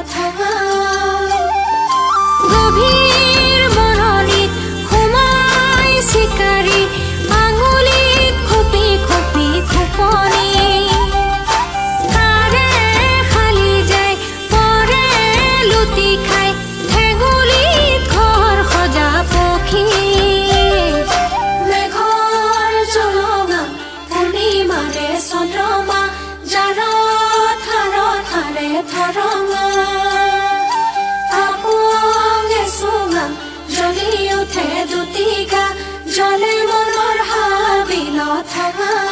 থাকা গভীৰ মননিত সোমাই চিকাৰী আঙুলিত খুপি খুপি খুপনি তাৰে খালি যায় পৰে লুটি খাই ঠেঙুলিত ঘৰ সজা পক্ষী মেঘৰ জলঙা পূৰ্ণিমাৰে চন্দ্ৰমা যাৰ থাৰে থাৰঙা আপঙে চুঙা জ্বলি উঠে দুটি গা জ্বলে মনৰ হাবিলত থাকা